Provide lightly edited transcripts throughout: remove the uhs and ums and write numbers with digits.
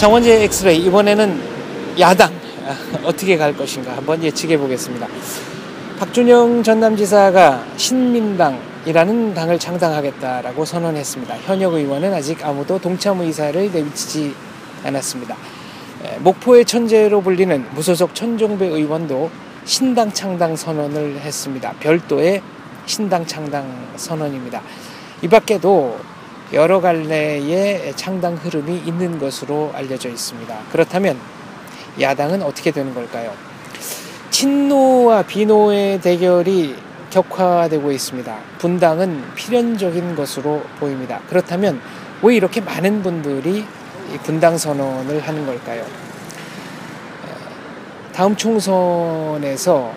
정원재 엑스레이, 이번에는 야당 어떻게 갈 것인가 한번 예측해 보겠습니다. 박준영 전남지사가 신민당이라는 당을 창당하겠다라고 선언했습니다. 현역 의원은 아직 아무도 동참 의사를 내비치지 않았습니다. 목포의 천재로 불리는 무소속 천종배 의원도 신당 창당 선언을 했습니다. 별도의 신당 창당 선언입니다. 이 밖에도 여러 갈래의 창당 흐름이 있는 것으로 알려져 있습니다. 그렇다면 야당은 어떻게 되는 걸까요? 친노와 비노의 대결이 격화되고 있습니다. 분당은 필연적인 것으로 보입니다. 그렇다면 왜 이렇게 많은 분들이 분당 선언을 하는 걸까요? 다음 총선에서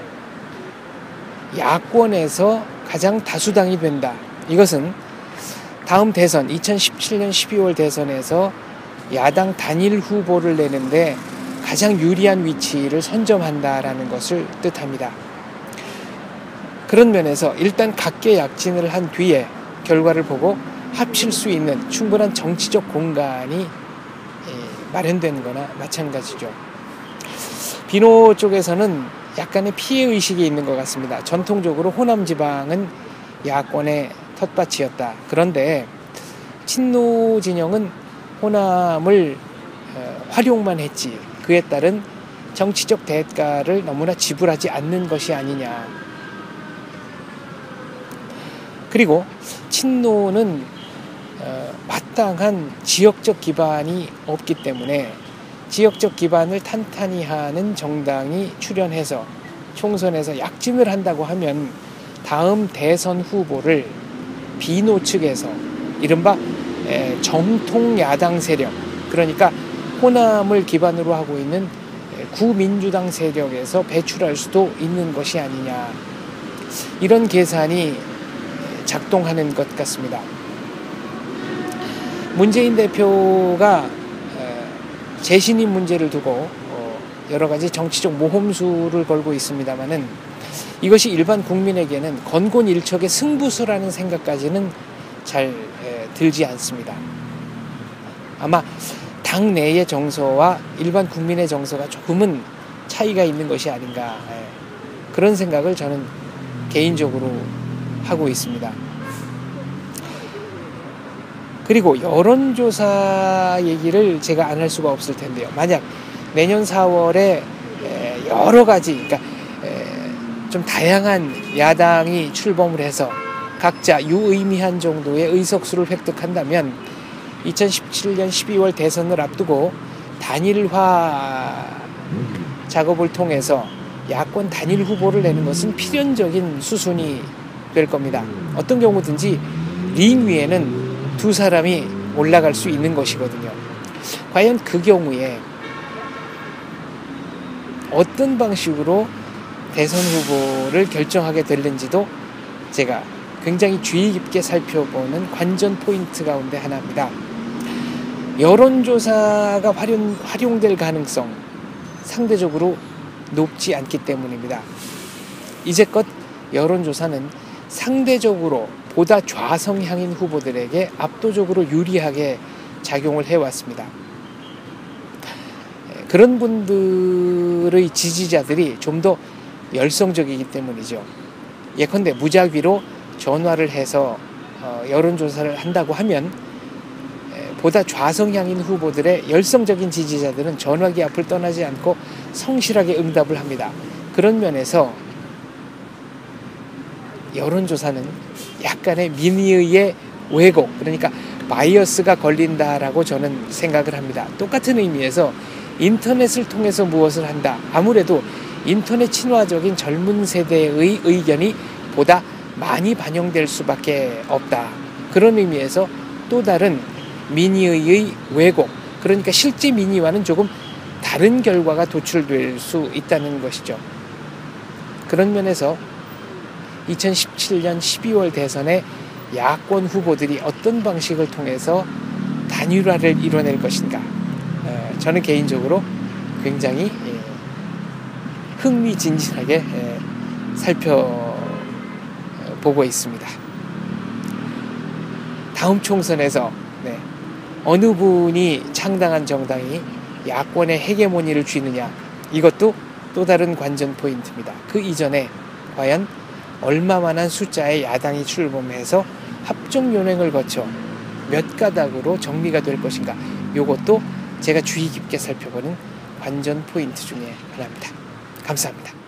야권에서 가장 다수당이 된다. 이것은 다음 대선 2017년 12월 대선에서 야당 단일 후보를 내는데 가장 유리한 위치를 선점한다라는 것을 뜻합니다. 그런 면에서 일단 각계약진을 한 뒤에 결과를 보고 합칠 수 있는 충분한 정치적 공간이 마련되는 거나 마찬가지죠. 비노 쪽에서는 약간의 피해의식이 있는 것 같습니다. 전통적으로 호남 지방은 야권의 텃밭이었다. 그런데 친노 진영은 호남을 활용만 했지 그에 따른 정치적 대가를 너무나 지불하지 않는 것이 아니냐. 그리고 친노는 마땅한 지역적 기반이 없기 때문에 지역적 기반을 탄탄히 하는 정당이 출연해서 총선에서 약진을 한다고 하면 다음 대선 후보를 비노 측에서 이른바 정통 야당 세력, 그러니까 호남을 기반으로 하고 있는 구민주당 세력에서 배출할 수도 있는 것이 아니냐. 이런 계산이 작동하는 것 같습니다. 문재인 대표가 재신임 문제를 두고 여러 가지 정치적 모험수를 걸고 있습니다만은 이것이 일반 국민에게는 건곤일척의 승부수라는 생각까지는 잘 들지 않습니다. 아마 당 내의 정서와 일반 국민의 정서가 조금은 차이가 있는 것이 아닌가, 그런 생각을 저는 개인적으로 하고 있습니다. 그리고 여론조사 얘기를 제가 안 할 수가 없을 텐데요. 만약 내년 4월에 여러 가지, 그러니까 좀 다양한 야당이 출범을 해서 각자 유의미한 정도의 의석수를 획득한다면 2017년 12월 대선을 앞두고 단일화 작업을 통해서 야권 단일 후보를 내는 것은 필연적인 수순이 될 겁니다. 어떤 경우든지 링 위에는 두 사람이 올라갈 수 있는 것이거든요. 과연 그 경우에 어떤 방식으로 대선 후보를 결정하게 될는지도 제가 굉장히 주의 깊게 살펴보는 관전 포인트 가운데 하나입니다. 여론조사가 활용될 가능성 상대적으로 높지 않기 때문입니다. 이제껏 여론조사는 상대적으로 보다 좌성향인 후보들에게 압도적으로 유리하게 작용을 해왔습니다. 그런 분들의 지지자들이 좀 더 열성적이기 때문이죠. 예컨대 무작위로 전화를 해서 여론조사를 한다고 하면 보다 좌성향인 후보들의 열성적인 지지자들은 전화기 앞을 떠나지 않고 성실하게 응답을 합니다. 그런 면에서 여론조사는 약간의 민의의 왜곡, 그러니까 바이어스가 걸린다라고 저는 생각을 합니다. 똑같은 의미에서 인터넷을 통해서 무엇을 한다. 아무래도 인터넷 친화적인 젊은 세대의 의견이 보다 많이 반영될 수밖에 없다. 그런 의미에서 또 다른 민의의 왜곡, 그러니까 실제 민의와는 조금 다른 결과가 도출될 수 있다는 것이죠. 그런 면에서 2017년 12월 대선에 야권 후보들이 어떤 방식을 통해서 단일화를 이뤄낼 것인가, 저는 개인적으로 굉장히 흥미진진하게 살펴보고 있습니다. 다음 총선에서 어느 분이 창당한 정당이 야권의 헤게모니를 쥐느냐, 이것도 또 다른 관전 포인트입니다. 그 이전에 과연 얼마만한 숫자의 야당이 출범해서 합종연횡을 거쳐 몇 가닥으로 정리가 될 것인가, 이것도 제가 주의 깊게 살펴보는 관전 포인트 중에 하나입니다. 감사합니다.